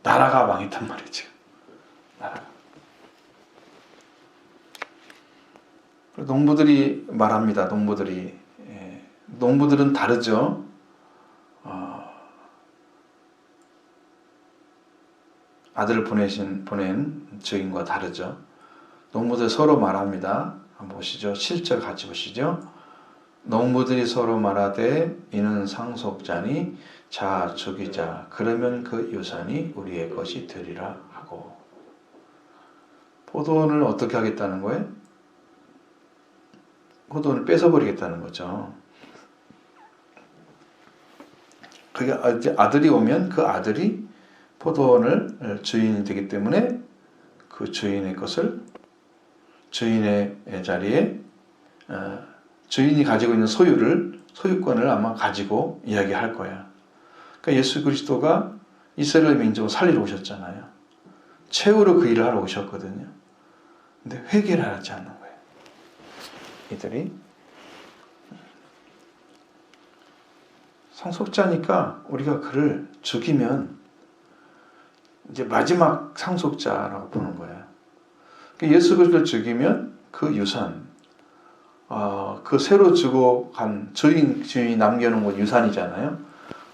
나라가 망했단 말이죠. 나라가. 농부들이 말합니다. 농부들은 다르죠. 아들을 보낸 증인과 다르죠. 농부들 서로 말합니다. 한번 보시죠. 7절 같이 보시죠. 농부들이 서로 말하되 이는 상속자니 자 죽이자 그러면 그 유산이 우리의 것이 되리라 하고. 포도원을 어떻게 하겠다는 거예요? 포도원을 뺏어버리겠다는 거죠. 그게 아들이 오면 그 아들이 포도원을 주인이 되기 때문에 그 주인의 것을 주인의 자리에 주인이 가지고 있는 소유권을 아마 가지고 이야기할 거야. 그러니까 예수 그리스도가 이스라엘 민족을 살리러 오셨잖아요. 최후로 그 일을 하러 오셨거든요. 근데 회개를 하지 않는 거예요. 이들이 상속자니까 우리가 그를 죽이면 이제 마지막 상속자라고 보는 거예요. 예수 그리스도를 죽이면 그 유산, 그 새로 주고 간 주인이 남겨놓은 건 유산이잖아요.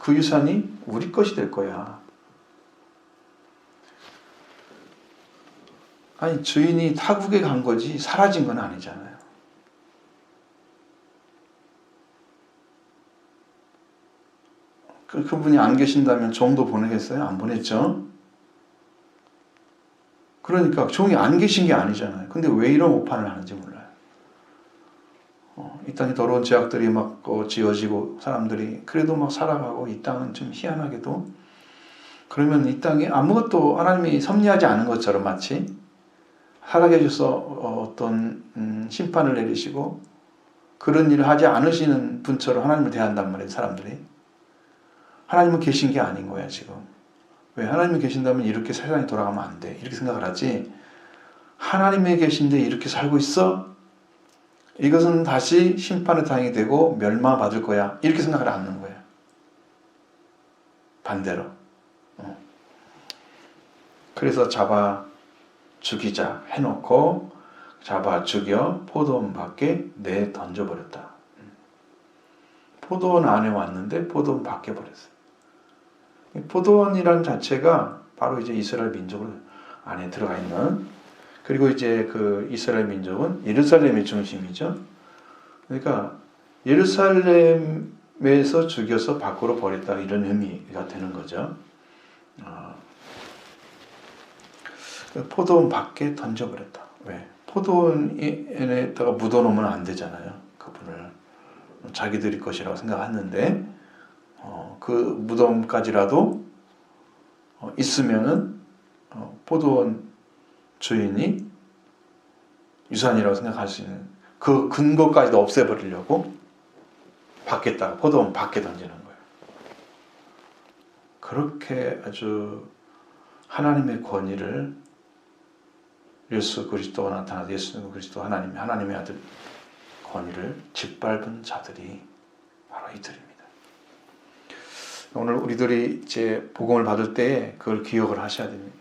그 유산이 우리 것이 될 거야. 아니 주인이 타국에 간 거지 사라진 건 아니잖아요. 그분이 안 계신다면 종도 보내겠어요? 안 보냈죠? 그러니까 종이 안 계신 게 아니잖아요. 근데 왜 이런 오판을 하는지 몰라요. 이 땅에 더러운 죄악들이 막 지어지고 사람들이 그래도 막 살아가고 이 땅은 좀 희한하게도 그러면 이 땅에 아무것도 하나님이 섭리하지 않은 것처럼 마치 살아계셔서 어떤 심판을 내리시고 그런 일을 하지 않으시는 분처럼 하나님을 대한단 말이에요. 사람들이. 하나님은 계신 게 아닌 거야 지금. 왜? 하나님이 계신다면 이렇게 세상이 돌아가면 안 돼. 이렇게 생각을 하지. 하나님이 계신데 이렇게 살고 있어? 이것은 다시 심판의 당이 되고 멸망받을 거야. 이렇게 생각을 하는 거예요. 반대로. 그래서 잡아 죽이자 해놓고 잡아 죽여 포도원 밖에 내 던져버렸다. 포도원 안에 왔는데 포도원 밖에 버렸어요. 포도원이란 자체가 바로 이제 이스라엘 민족을 안에 들어가 있는, 그리고 이제 그 이스라엘 민족은 예루살렘의 중심이죠. 그러니까 예루살렘에서 죽여서 밖으로 버렸다 이런 의미가 되는 거죠. 포도원 밖에 던져버렸다. 왜? 포도원에다가 묻어놓으면 안 되잖아요. 그분을 자기들이 것이라고 생각했는데 그 무덤까지라도 있으면은 포도원 주인이 유산이라고 생각할 수 있는 그 근거까지도 없애버리려고 밖에다가 포도원 밖에 던지는 거예요. 그렇게 아주 하나님의 권위를 예수 그리스도가 나타나서 예수 그리스도 하나님의 아들 권위를 짓밟은 자들이 바로 이들입니다. 오늘 우리들이 이제 복음을 받을 때 그걸 기억을 하셔야 됩니다.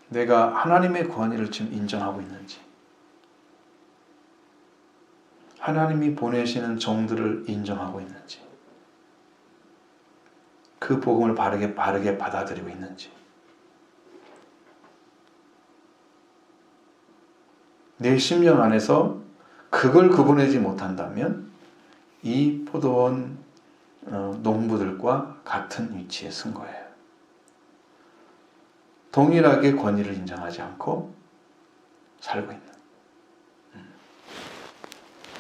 내가 하나님의 권위를 지금 인정하고 있는지, 하나님이 보내시는 종들을 인정하고 있는지, 그 복음을 바르게 받아들이고 있는지, 내 심령 안에서 그걸 구분하지 못한다면 이 포도원 농부들과 같은 위치에 쓴 거예요. 동일하게 권위를 인정하지 않고 살고 있는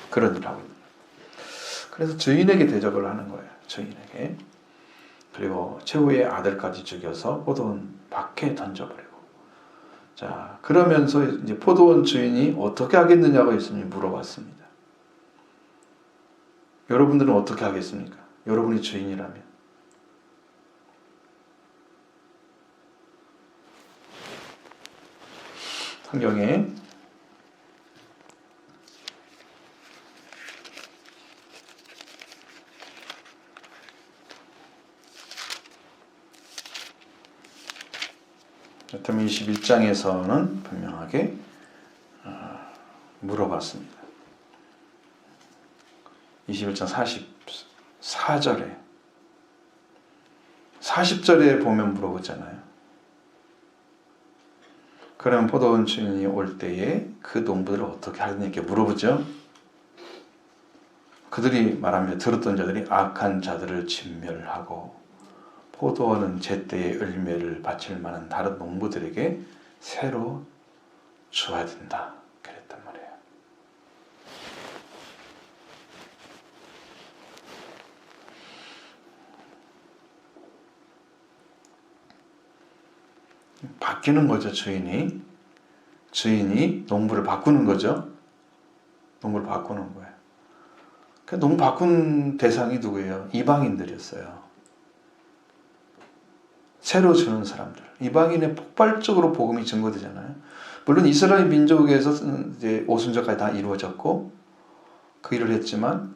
그런 일을 하고 있는 거예요. 그래서 주인에게 대적을 하는 거예요. 주인에게. 그리고 최후의 아들까지 죽여서 포도원 밖에 던져버리고. 자, 그러면서 이제 포도원 주인이 어떻게 하겠느냐고 예수님이 물어봤습니다. 여러분들은 어떻게 하겠습니까? 여러분이 주인이라면. 성경에 마태복음 21장에서는 분명하게 물어봤습니다. 21장 44절에 40절에 보면 물어보잖아요. 그럼 포도원 주인이 올 때에 그 농부들을 어떻게 하느냐 이렇게 물어보죠. 그들이 말합니다. 들었던 자들이 악한 자들을 진멸하고 포도원은 제때의 열매를 바칠 만한 다른 농부들에게 새로 주어야 된다. 그랬단 말이에요. 바뀌는 거죠, 주인이. 주인이 농부를 바꾸는 거죠. 농부를 바꾸는 거예요. 그 농부 바꾼 대상이 누구예요? 이방인들이었어요. 새로 주는 사람들. 이방인의 폭발적으로 복음이 증거되잖아요. 물론 이스라엘 민족에서 이제 오순절까지 다 이루어졌고 그 일을 했지만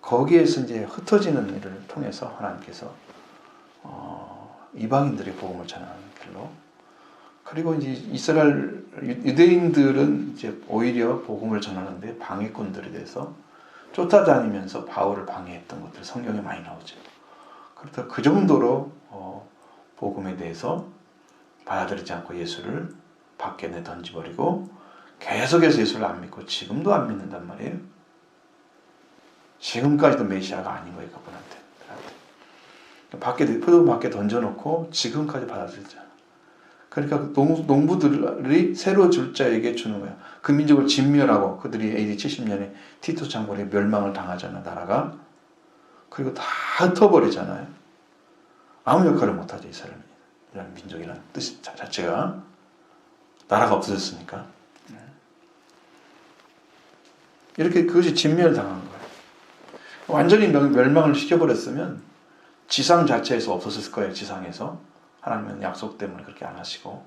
거기에서 이제 흩어지는 일을 통해서 하나님께서 이방인들의 복음을 전하는 길로, 그리고 이제 이스라엘 유대인들은 이제 오히려 복음을 전하는데 방해꾼들이 돼서 쫓아다니면서 바울을 방해했던 것들이 성경에 많이 나오죠. 그렇다 그 정도로 복음에 대해서 받아들이지 않고 예수를 밖에 내던져버리고 계속해서 예수를 안 믿고 지금도 안 믿는단 말이에요. 지금까지도 메시아가 아닌 거예요, 그분한테. 포도원 밖에 던져놓고 지금까지 받아들이잖아. 그러니까 농부들이 새로 줄 자에게 주는 거야. 그 민족을 진멸하고, 그들이 AD 70년에 티토 장군의 멸망을 당하잖아, 나라가. 그리고 다 흩어버리잖아요. 아무 역할을 못하죠, 이스라엘이라는 민족이라는 뜻 자체가. 나라가 없어졌으니까. 이렇게 그것이 진멸당한 거예요. 완전히 멸망을 시켜버렸으면 지상 자체에서 없었을 거예요. 지상에서. 하나님은 약속 때문에 그렇게 안 하시고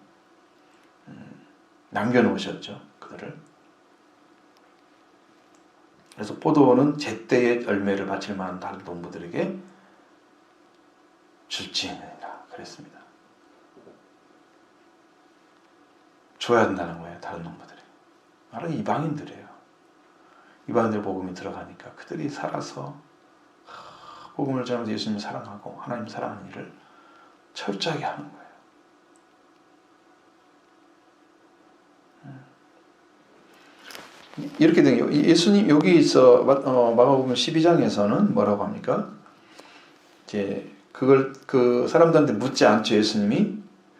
남겨놓으셨죠, 그들을. 그래서 포도원은 제때의 열매를 바칠 만한 다른 농부들에게 줄지니라 그랬습니다. 줘야 한다는 거예요, 다른 농부들이. 바로 이방인들이에요. 이방인들 복음이 들어가니까 그들이 살아서 복음을 전하면서 예수님을 사랑하고 하나님을 사랑하는 일을 철저하게 하는 거예요. 이렇게 된 거예요. 예수님 여기 있어 마가복음 12장에서는 뭐라고 합니까? 이제 그걸 그 사람들한테 묻지 않죠. 예수님이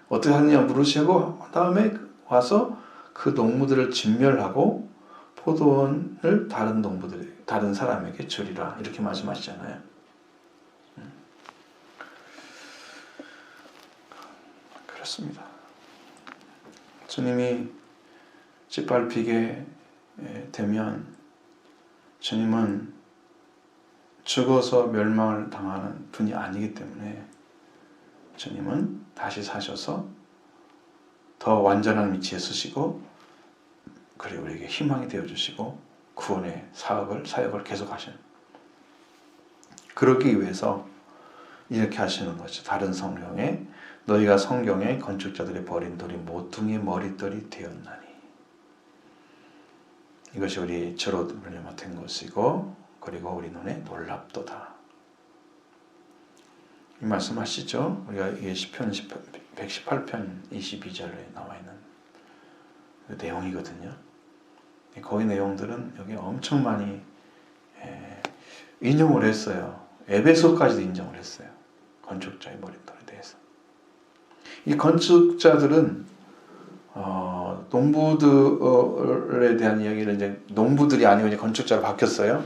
어떻게 하느냐 물으시고 다음에 와서 그 농부들을 진멸하고 포도원을 다른 사람에게 주리라 이렇게 말씀하시잖아요. 그렇습니다. 주님이 짓밟히게 되면 주님은 죽어서 멸망을 당하는 분이 아니기 때문에 주님은 다시 사셔서 더 완전한 위치에 서시고, 그리고 우리에게 희망이 되어주시고 구원의 사역을 계속 하시는, 그러기 위해서 이렇게 하시는 거죠. 다른 성경에 너희가 성경에 건축자들이 버린 돌이 모퉁이의 머릿돌이 되었나니, 이것이 우리 저로 물려 맡은 것이고 그리고 우리 눈에 놀랍도다. 이 말씀하시죠. 우리가 이게 시편 118편 22절에 나와 있는 그 내용이거든요. 거기 내용들은 여기 엄청 많이 인용을 했어요. 에베소까지도 인정을 했어요. 건축자의 머릿돌에 대해서. 이 건축자들은 농부들에 대한 이야기를 이제 농부들이 아니고 이제 건축자로 바뀌었어요.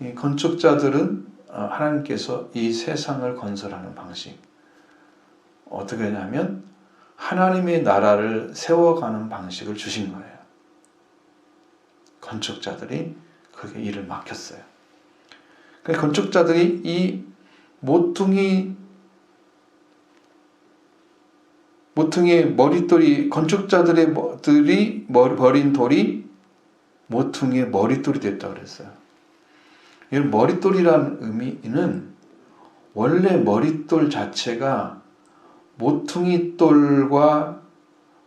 이 건축자들은 하나님께서 이 세상을 건설하는 방식 어떻게 하냐면 하나님의 나라를 세워가는 방식을 주신 거예요. 건축자들이 그게 일을 맡겼어요. 그래서 건축자들이 이 모퉁이의 머릿돌이, 건축자들이 버린 돌이 모퉁이의 머릿돌이 됐다고 그랬어요. 이 머릿돌이라는 의미는 원래 머릿돌 자체가 모퉁이 돌과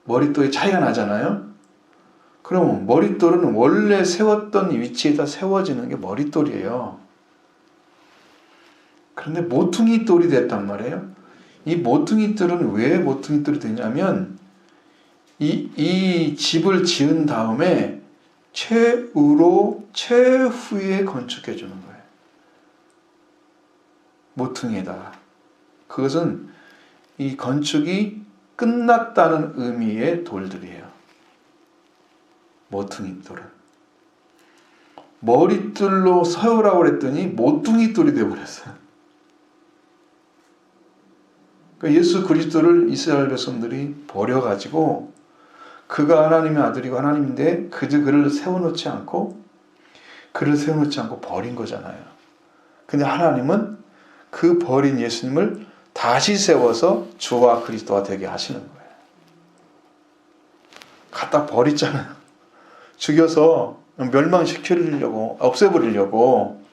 머릿돌이 차이가 나잖아요. 그러면 머릿돌은 원래 세웠던 위치에다 세워지는 게 머릿돌이에요. 그런데 모퉁이 돌이 됐단 말이에요. 이 모퉁이 돌은 왜 모퉁이 돌이 되냐면 이 집을 지은 다음에 최후로 최후에 건축해 주는 거예요. 모퉁이에다가. 그것은 이 건축이 끝났다는 의미의 돌들이에요. 모퉁이 돌은. 머릿돌로 세우라고 그랬더니 모퉁이 돌이 되어버렸어요. 그러니까 예수 그리스도를 이스라엘 백성들이 버려가지고 그가 하나님의 아들이고 하나님인데 그를 세워놓지 않고 버린 거잖아요. 근데 하나님은 그 버린 예수님을 다시 세워서 주와 그리스도가 되게 하시는 거예요. 갖다 버렸잖아요. 죽여서 멸망시키려고 없애버리려고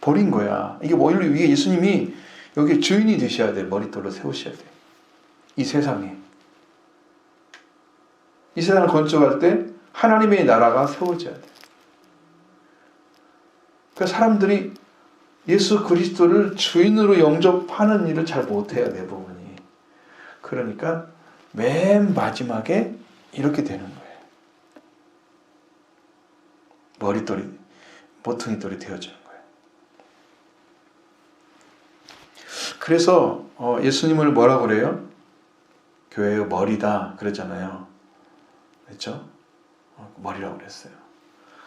버린 거야. 이게 이게 예수님이 여기 주인이 되셔야 돼. 머릿돌로 세우셔야 돼. 이 세상에. 이 세상을 건축할 때 하나님의 나라가 세워져야 돼. 그러니까 사람들이 예수 그리스도를 주인으로 영접하는 일을 잘 못해요. 대부분이. 그러니까 맨 마지막에 이렇게 되는 거예요. 모퉁이 돌이 되어지는 거예요. 그래서 예수님을 뭐라고 그래요? 교회의 머리다 그랬잖아요. 그렇죠? 머리라고 그랬어요.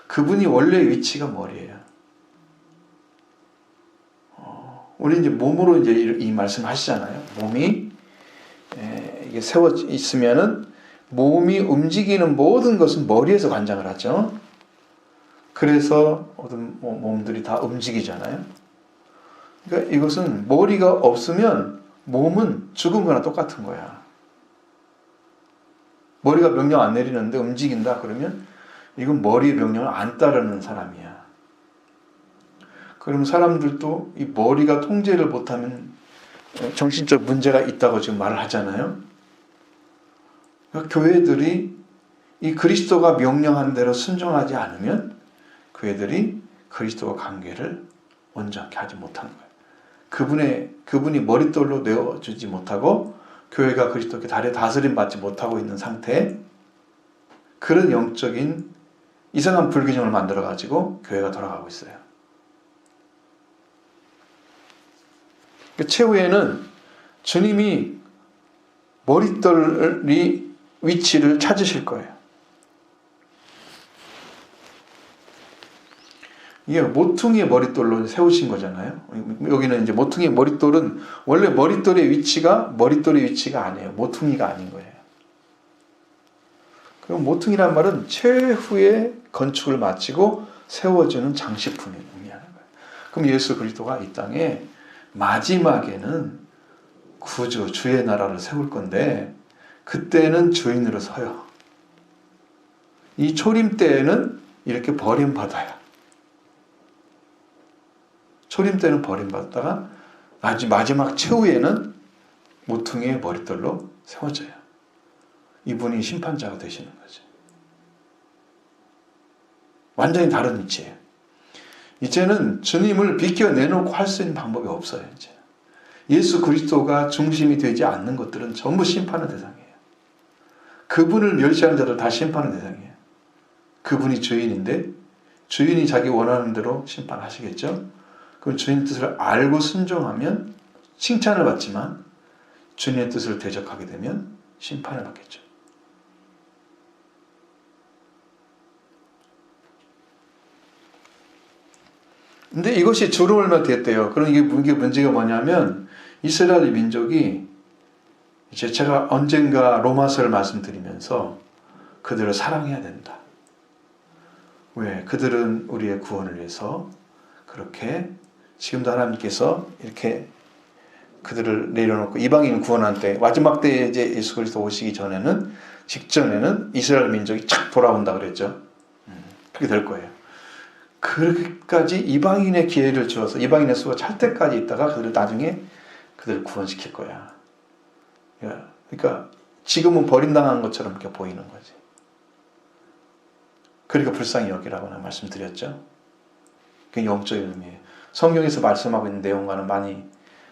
그분이 원래 위치가 머리예요. 우리 이제 몸으로 이제 이 말씀 하시잖아요. 몸이 이게 세워 있으면은 몸이 움직이는 모든 것은 머리에서 관장을 하죠. 그래서 모든 몸들이 다 움직이잖아요. 그러니까 이것은 머리가 없으면 몸은 죽은 거나 똑같은 거야. 머리가 명령 안 내리는데 움직인다 그러면 이건 머리의 명령을 안 따르는 사람이야. 그럼 사람들도 이 머리가 통제를 못하면 정신적 문제가 있다고 지금 말을 하잖아요. 그러니까 교회들이 이 그리스도가 명령한 대로 순종하지 않으면 교회들이 그리스도와 관계를 온전하게 하지 못하는 거예요. 그분이 머릿돌로 내어주지 못하고 교회가 그리스도께 다스림 받지 못하고 있는 상태에 그런 영적인 이상한 불균형을 만들어가지고 교회가 돌아가고 있어요. 최후에는 주님이 머릿돌이 위치를 찾으실 거예요. 이게 모퉁이의 머릿돌로 세우신 거잖아요. 여기는 이제 모퉁이의 머릿돌은 원래 머릿돌의 위치가 아니에요. 모퉁이가 아닌 거예요. 그럼 모퉁이란 말은 최후의 건축을 마치고 세워주는 장식품을 의미하는 거예요. 그럼 예수 그리스도가 이 땅에 마지막에는 구주, 주의 나라를 세울 건데 그때는 주인으로 서요. 이 초림 때에는 이렇게 버림받아요. 초림 때는 버림받다가 마지막 최후에는 모퉁이의 머릿돌로 세워져요. 이분이 심판자가 되시는 거죠. 완전히 다른 위치예요. 이제는 주님을 비껴내놓고 할 수 있는 방법이 없어요. 이제 예수 그리스도가 중심이 되지 않는 것들은 전부 심판의 대상이에요. 그분을 멸시하는 자들 다 심판의 대상이에요. 그분이 주인인데 주인이 자기 원하는 대로 심판하시겠죠. 그럼 주님 뜻을 알고 순종하면 칭찬을 받지만 주님의 뜻을 대적하게 되면 심판을 받겠죠. 근데 이것이 주로 얼마 됐대요. 그럼 이게 문제가 뭐냐면 이스라엘 민족이 이제 제가 언젠가 로마서를 말씀드리면서 그들을 사랑해야 된다. 왜? 그들은 우리의 구원을 위해서 그렇게 지금도 하나님께서 이렇게 그들을 내려놓고 이방인 구원한 때 마지막 때에 이제 예수 그리스도 오시기 전에는 직전에는 이스라엘 민족이 착 돌아온다 그랬죠. 그렇게 될 거예요. 그렇게까지 이방인의 기회를 주어서 이방인의 수가 찰 때까지 있다가 그들을 나중에 그들을 구원시킬 거야. 그러니까 지금은 버림당한 것처럼 이렇게 보이는 거지. 그러니까 불쌍히 여기라고 말씀드렸죠. 그게 영적인 의미예요. 성경에서 말씀하고 있는 내용과는 많이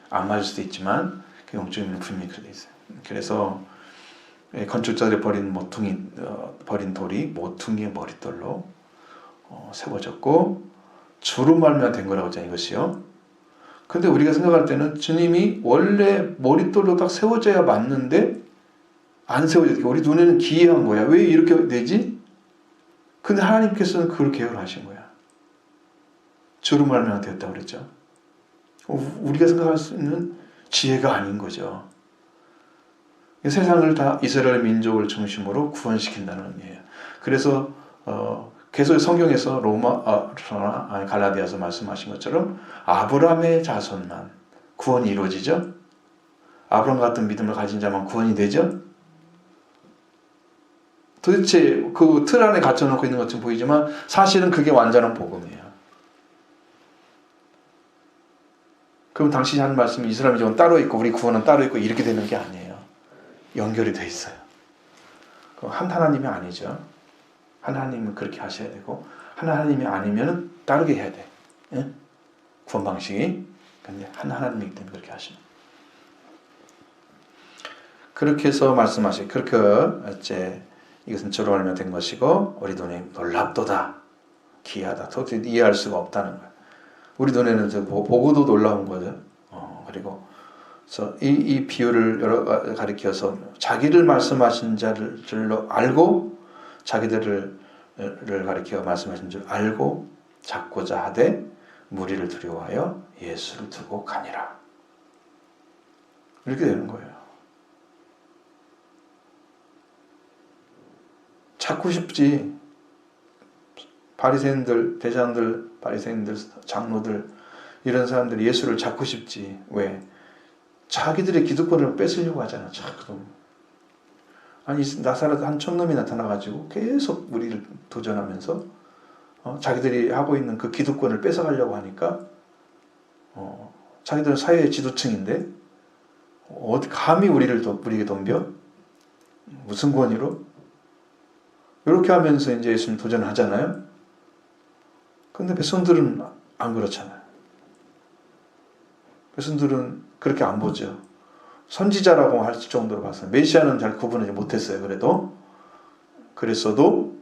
안 맞을 수도 있지만 그 영적인 의미는 분명히 그렇게 있어요. 그래서 건축자들이 버린 돌이 모퉁이의 머릿돌로 세워졌고 주로 말미암아 된 거라고 하잖아요. 이것이요. 근데 우리가 생각할 때는 주님이 원래 머릿돌로 딱 세워져야 맞는데 안 세워졌고 우리 눈에는 기이한 거야. 왜 이렇게 되지? 근데 하나님께서는 그걸 계획하신 거야. 주로 말미암아 되었다고 그랬죠. 우리가 생각할 수 있는 지혜가 아닌 거죠. 세상을 다 이스라엘 민족을 중심으로 구원시킨다는 의미예요. 그래서 계속 성경에서 갈라디아서 말씀하신 것처럼 아브라함의 자손만 구원이 이루어지죠. 아브라함 같은 믿음을 가진 자만 구원이 되죠. 도대체 그 틀 안에 갇혀놓고 있는 것처럼 보이지만 사실은 그게 완전한 복음이에요. 그럼 당신이 한 말씀이 이스라엘 민족은 따로 있고 우리 구원은 따로 있고 이렇게 되는 게 아니에요. 연결이 돼 있어요. 한 하나님이 아니죠. 한 하나님은 그렇게 하셔야 되고 한 하나님이 아니면 다르게 해야 돼. 예? 구원 방식이. 근데 한 하나님이기 때문에 그렇게 하시는. 그렇게 해서 말씀하시. 그렇게 이제 이것은 저로 알면 된 것이고 우리 눈에 놀랍도다, 기이하다, 도저히 이해할 수가 없다는 거예요. 우리 눈에는 보고도 놀라운 거죠. 그리고 그래서 이 비유를 가리켜서 자기를 말씀하신 자를 알고 자기들을 가리켜 말씀하신 줄 알고 잡고자 하되 무리를 두려워하여 예수를 두고 가니라. 이렇게 되는 거예요. 찾고 싶지. 바리새인들, 대장들, 바리새인들, 장로들 이런 사람들이 예수를 찾고 싶지. 왜? 자기들의 기득권을 뺏으려고 하잖아. 자꾸. 아니 나사렛 한 촌놈이 나타나가지고 계속 우리를 도전하면서 자기들이 하고 있는 그 기득권을 뺏어가려고 하니까 자기들은 사회의 지도층인데 어디 감히 우리에게 덤벼? 무슨 권위로? 이렇게 하면서 이제 예수님 도전하잖아요. 근데 백성들은 안 그렇잖아요. 백성들은 그렇게 안 보죠. 선지자라고 할 정도로 봤어요. 메시아는 잘 구분하지 못했어요. 그랬어도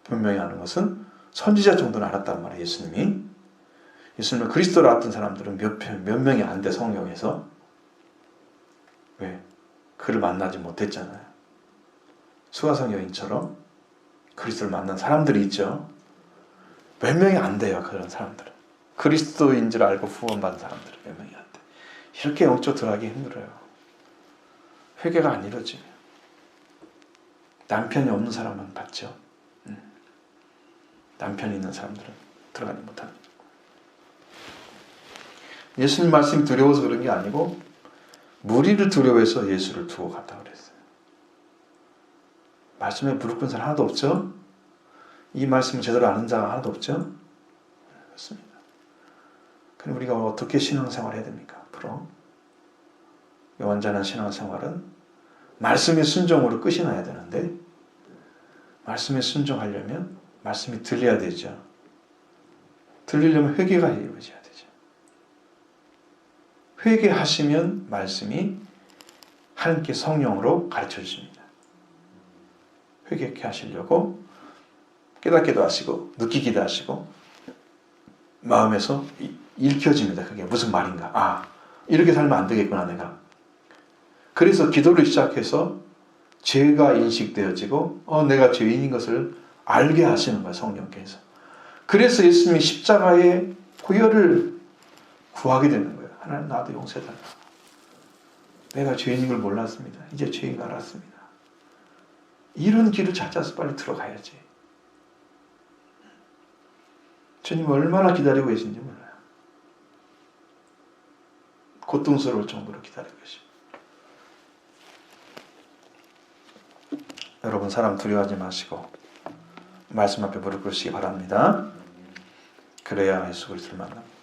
분명히 아는 것은 선지자 정도는 알았단 말이에요. 예수님을 그리스도로 알았던 사람들은 몇 명이 안 돼. 성경에서. 왜? 그를 만나지 못했잖아요. 수가성 여인처럼 그리스도를 만난 사람들이 있죠. 몇 명이 안 돼요. 그런 사람들은. 그리스도인 줄 알고 구원받은 사람들은 몇 명이 안 돼. 이렇게 영적 들어가기 힘들어요. 회개가 안 이루어지면. 남편이 없는 사람만 받죠. 남편이 있는 사람들은 들어가지 못하는. 예수님 말씀이 두려워서 그런 게 아니고 무리를 두려워해서 예수를 두고 갔다고 그랬어요. 말씀에 무릎 꿇은 사람 하나도 없죠? 이 말씀을 제대로 아는 자가 하나도 없죠? 그렇습니다. 그럼 우리가 어떻게 신앙생활을 해야 됩니까? 앞으로 완전한 신앙생활은 말씀의 순종으로 끝이 나야 되는데 말씀에 순종하려면 말씀이 들려야 되죠. 들리려면 회개가 이루어져야 되죠. 회개하시면 말씀이 하나님께 성령으로 가르쳐 주십니다. 회개케 하시려고 깨닫기도 하시고 느끼기도 하시고 마음에서 읽혀집니다. 그게 무슨 말인가. 이렇게 살면 안 되겠구나 내가. 그래서 기도를 시작해서 죄가 인식되어지고 내가 죄인인 것을 알게 하시는 거예요. 성령께서. 그래서 예수님이 십자가의 보혈을 구하게 되는 거예요. 하나님 나도 용서해달라. 내가 죄인인 걸 몰랐습니다. 이제 죄인 알았습니다. 이런 길을 찾아서 빨리 들어가야지. 주님 얼마나 기다리고 계신지 몰라요. 고통스러울 정도로 기다리고 계십니다. 여러분 사람 두려워하지 마시고 말씀 앞에 무릎 꿇으시기 바랍니다. 그래야 예수 그리스도를 만납니다.